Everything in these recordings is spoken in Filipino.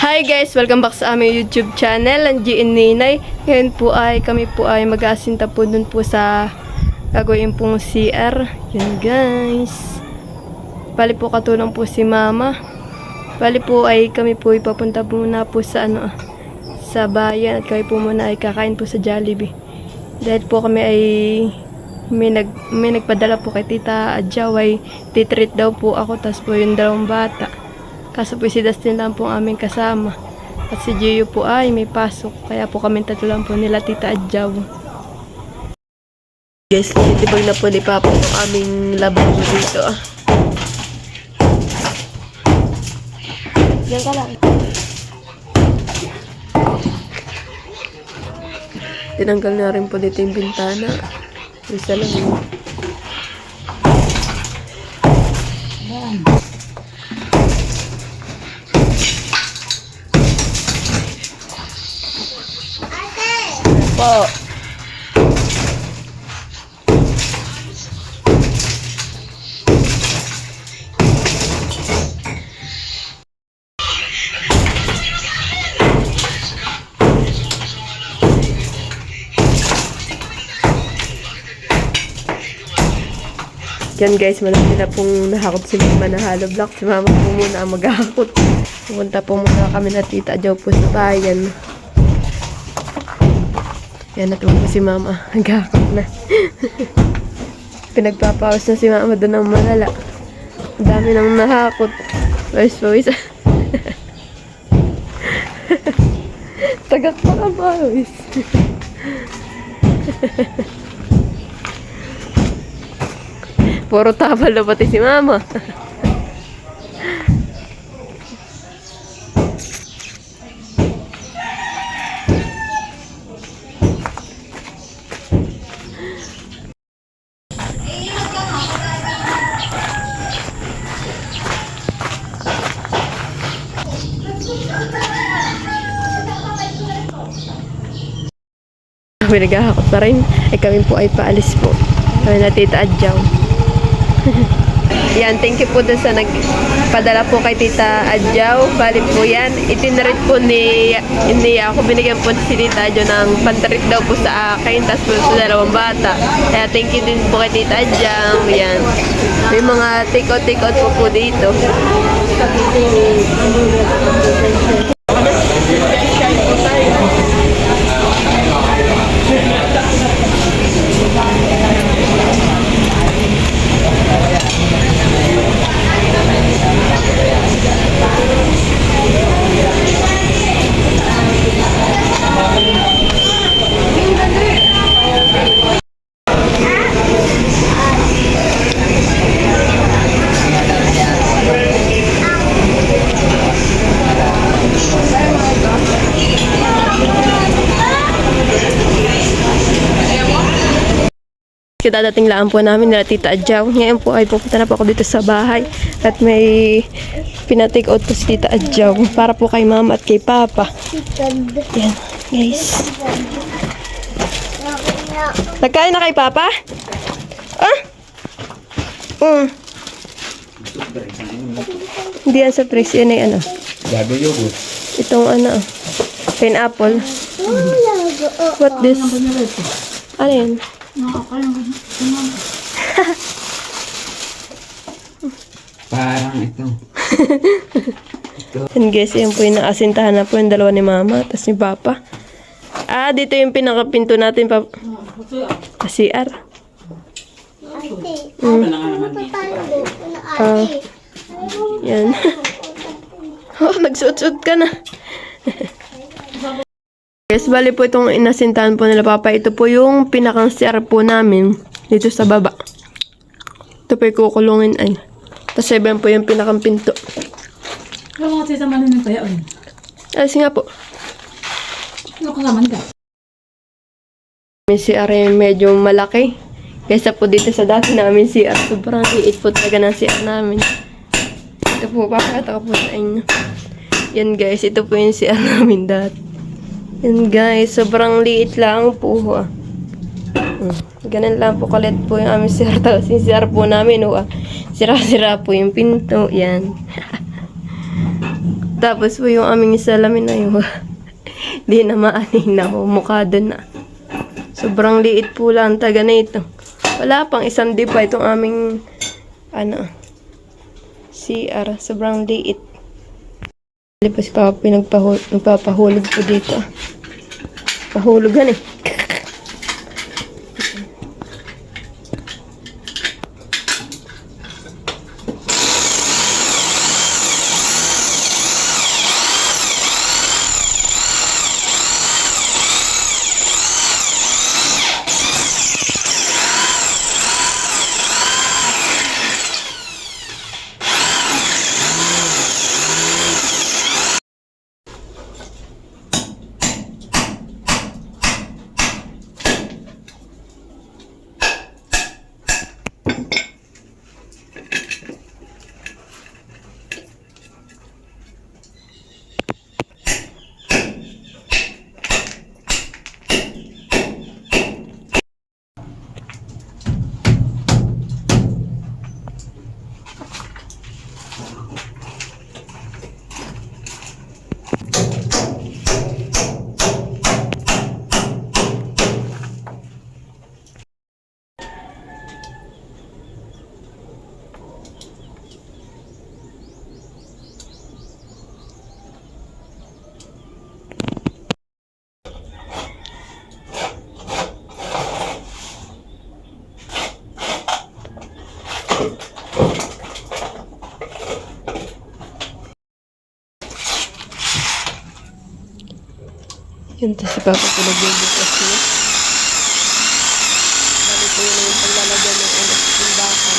Hi guys! Welcome back sa aming YouTube channel, ang GN Ninay. Ngayon po ay kami po ay mag-aasinta po dun po sa gagawin pong CR. Yan guys. Bali po katulong po si Mama. Bali po ay kami po ipapunta muna po sa sa bayan at kami po muna ay kakain po sa Jollibee. Dahil po kami ay may nagpadala po kay Tita Adjaw ay titreat daw po ako, tas po yung dalawang bata. Kaso po si Dustin lang po ang aming kasama. At si Gio po ay may pasok. Kaya po kami tatlo lang po nila Tita Adjaw. Guys, titibag na po ni Papa ang aming lababo dito. Diyan ka lang. Tinanggal na rin po dito yung bintana. Isa lang yun. Po. Yan guys, malaki na pong nahakot si Mama na hollow block. Si Mama po muna ang maghahakot. Pumunta po muna kami na Tita Adjaw po sa bayan. Yan, natuwa po si Mama. Naghahakot na. Pinagpapawas na si Mama doon ang malala. Ang dami nang nahakot. Pawis. Tagak pa ka pawis. Puro tabal na pati si Mama. Kami naghahakot pa rin. Ay kami po ay paalis po. Kami na Tita Adjaw. Yan, thank you po dun sa nagpadala po kay Tita Adjaw. Bali po yan. Itinarit po ni ako. Binigyan po si Tita Adjaw ng pantarit daw po sa akin. Tapos po sa dalawang bata. Kaya thank you din po kay Tita Adjaw. Yan. May mga take-out po dito. Dadating lang po namin nila Tita Adjaw. Ngayon po ay pupunta na po ako dito sa bahay at may pinatake out po si Tita Adjaw para po kay Mama at kay Papa. Yan guys. Nagkain na kay Papa? Ah? Hindi yan sa press. Yan ay ano? Gago yogurt. Itong ano? Pineapple. What this? Ano yan? Parang ito. And guys, yan po yung nakasintahan na po yung dalawa ni Mama tapos ni Papa. Ah, dito yung pinakapinto natin pa. CR. Yan. Oh, nagsuot-suot ka na. Guys, bali po itong inasintahan po nila Papa. Ito po yung pinakang CR po namin dito sa baba. Ito po yung kukulungin ay. Tapos sabihan po yung pinakang pinto. Ano mga sisama nun yung kaya o yun? Alis nga po. Ano kasaman ka? Yung CR ay medyo malaki. Kaysa po dito sa dati namin CR. Sobrang liit po talaga ng CR namin. Ito po, papakita ko po sa inyo. Yan guys, ito po yung CR namin dati. Yan guys, sobrang liit lang po. Ganun lang po kalit po yung aming CR. Tapos yung CR po namin, sira-sira po yung pinto. Yan. Tapos po yung aming salamin na yun. Di na maanina po. Mukha doon na. Sobrang liit po lang taga na ito. Wala pang isang dipa itong aming CR. Sobrang liit. Dali pa si Papa nagpapahulog po dito. Pahulugan eh. Yun, tapos si Papa po nagbubukas niya. Bali po yun yung paglalagyan ng tindahan.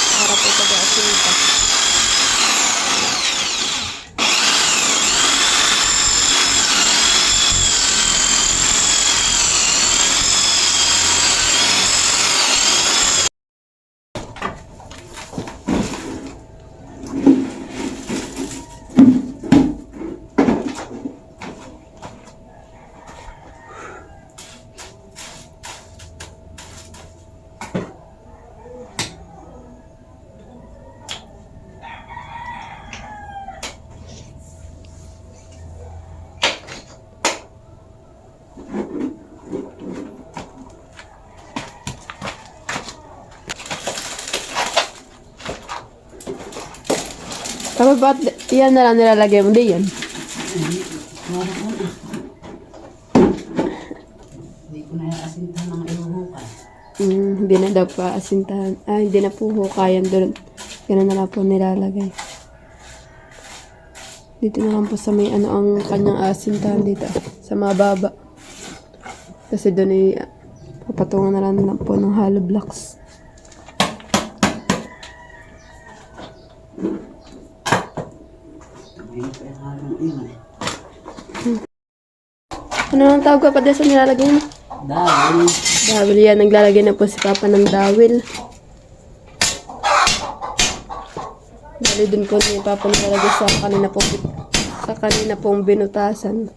Para po pag-aasinta. Papa, ba't yan na lang nilalagay mo? Di yan. Hindi ko na asintahan ng ihuhukay. Hindi na daw pa asintahan. Hindi na po hukayan doon. Ganun na lang po nilalagay. Dito na lang po sa may ang kanyang asintahan dito. Sa mababa. Kasi doon ay papatungan na lang po ng hollow blocks. Ngayon pa yung halong iyon eh. Ano nang tawag ka pa dyan sa nilalagay mo? Dahil, Dawil yan. Naglalagay na po si Papa ng dawil. Dali din po ni Papa nilalagay sa kanina pong binutasan.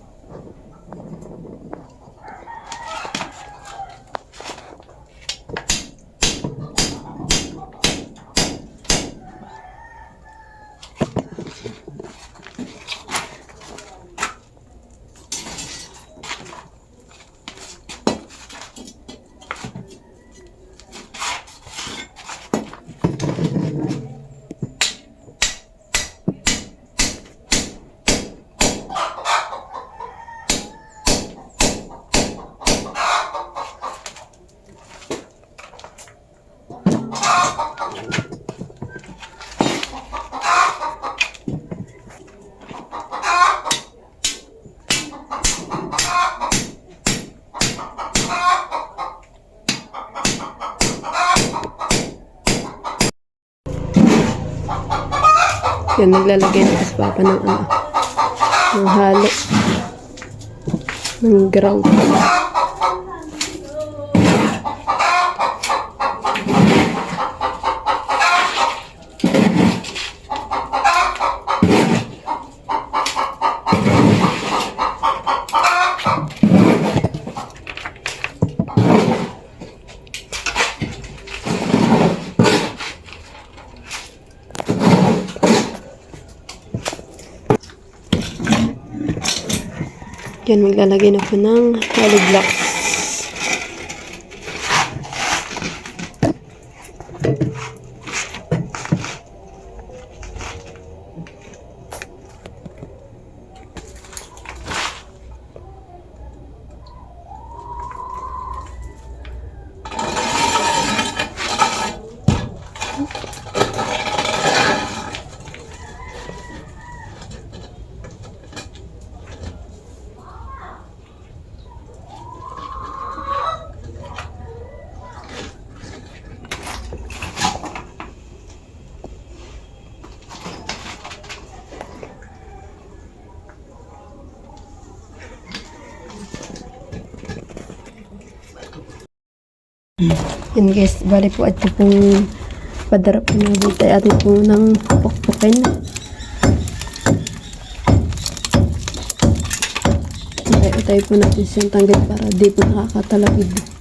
Yan, naglalagay na si Papa ng ng halo. Ng grout. Yan, maglalagay na po ng hollow blocks. Yan guys, bali po ito pong padarap na dito ay atin po ng pukpukin. Tayo po natin siyang tanggal para di po nakakatalagid.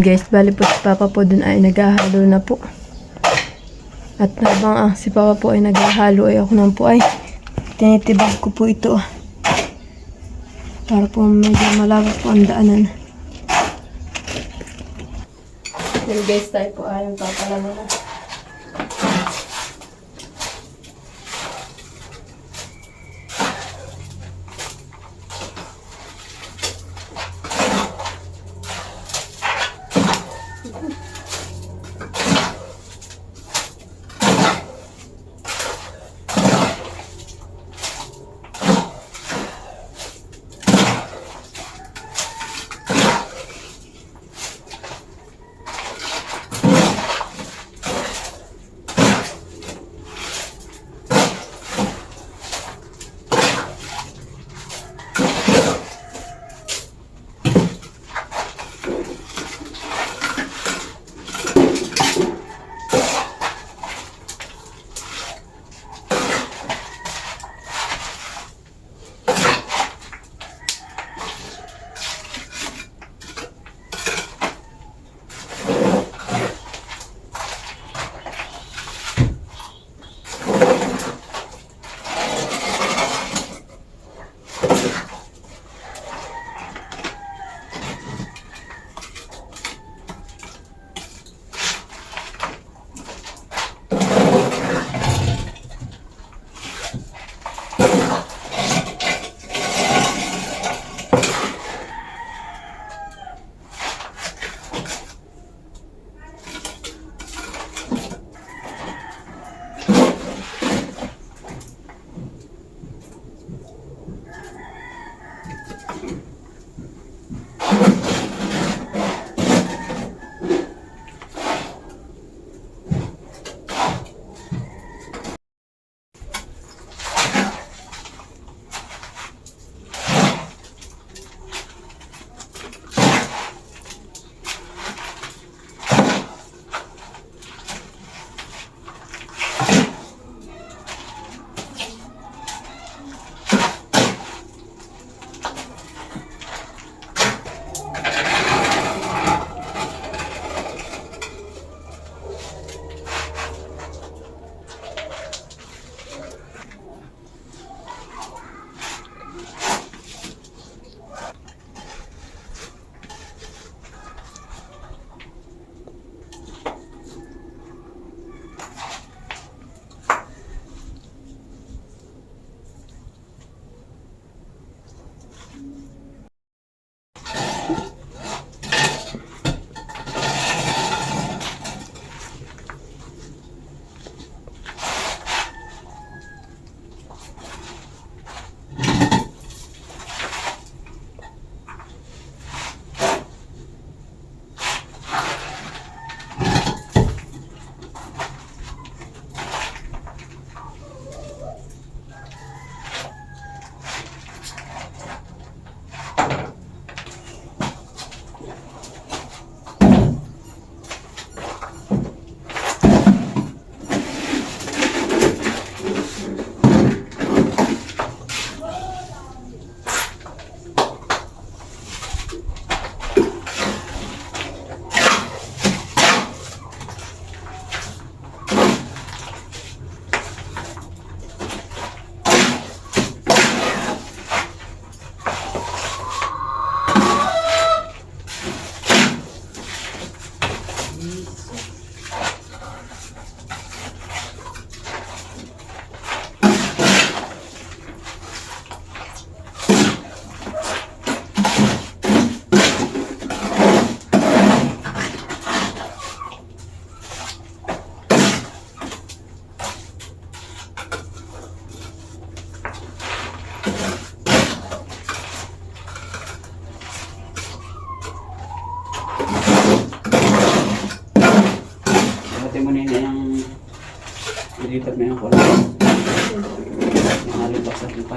Guys, bali po si Papa po dun ay naghahalo na po. At habang si Papa po ay naghahalo ay ako naman po ay tinitibag ko po ito. Para po medyo malawak po ang daanan. Then guys, tayo po ay papala na.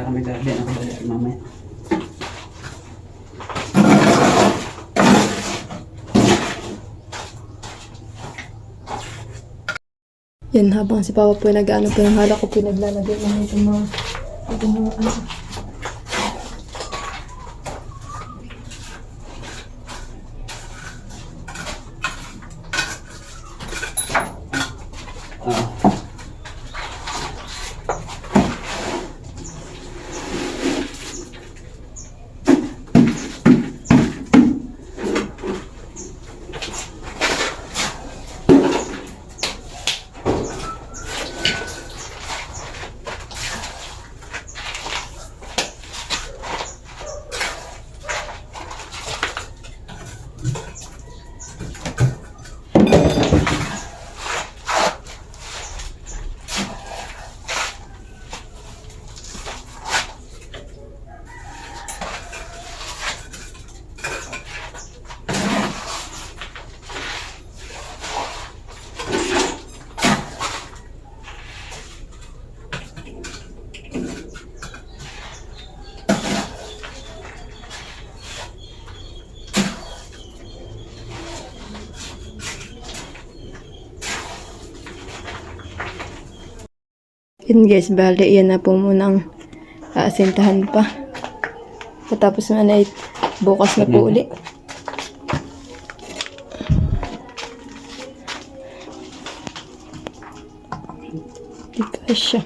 para may dali ang balik mamaya. Yan, habang si Papa po nag-ano po yung hala ko pinaglalagay ng itong mga ano. Oo. Yun guys, bali yan na po munang aasintahan pa. Tapos na ay bukas na po uli. Di ka siya.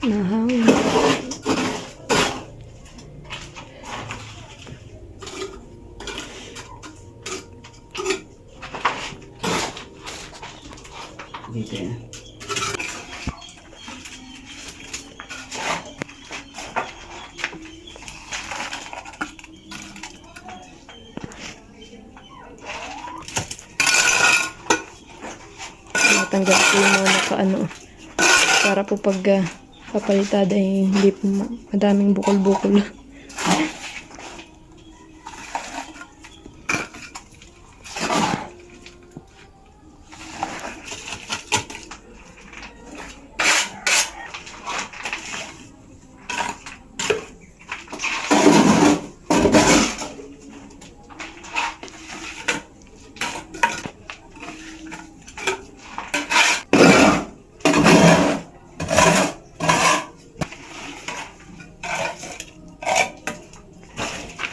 Mahangin. Dito yan. Natanggal ko yung mga nakaano. Para po pag papalitada ay hindi po madaming bukol-bukol.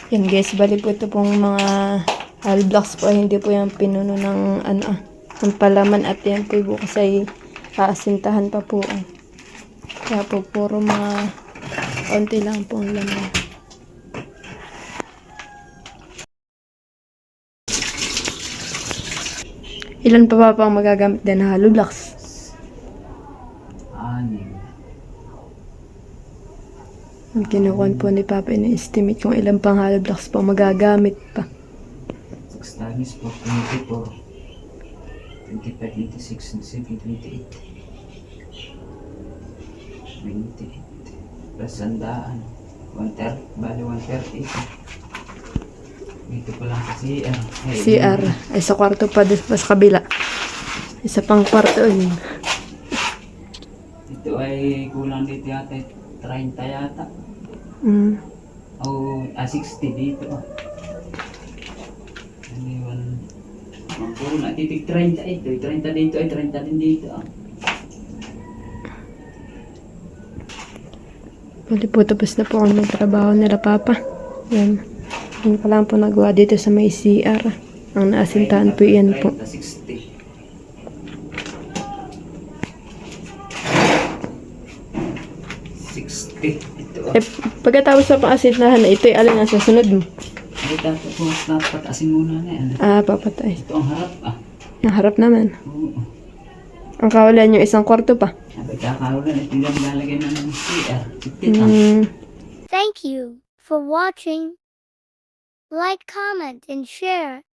Yan guys, bali po ito pong mga hall blocks po ay hindi po yan pinuno ng ng palaman at yan po bukas ay aasintahan pa po. Kaya po puro mga konti lang pong laman. Ilan pa ba pang magagamit din na hollow blocks? 6. Ang kinukuhan po ni Papa ina-estimate kung ilang pang hollow blocks pa magagamit pa. 6 times 4, 24. 25, 26, 27, 28. 28. Plus sandaan. 130. Bali 130. Dito pa lang sa CR. CR. Ay sa kwarto pa sa kabila. Isa pang kwarto yun. Ito ay kulang dito yata 30 yata. Mm. O 60 dito. Ano puro na titig 30 ito. 30 dito ay 30 din dito. Pwede po tapos na po ako magtrabaho nila Papa. Yan. Yan pa lang po nagawa dito sa may CR. Ang naasintahan po yan po. 60. Ito. Eh, pagkatapos sa pang-asintahan na ito ay alin ang sasunod mo? Ay, dapat asin muna na yan. Ah, papatay. Ito ang harap Ang harap naman. Oo. Ang kawalan yung isang kwarto pa. Sabi kakaulan, ito lang lalagay ng CR. Tita. Thank you for watching. Like, comment, and share.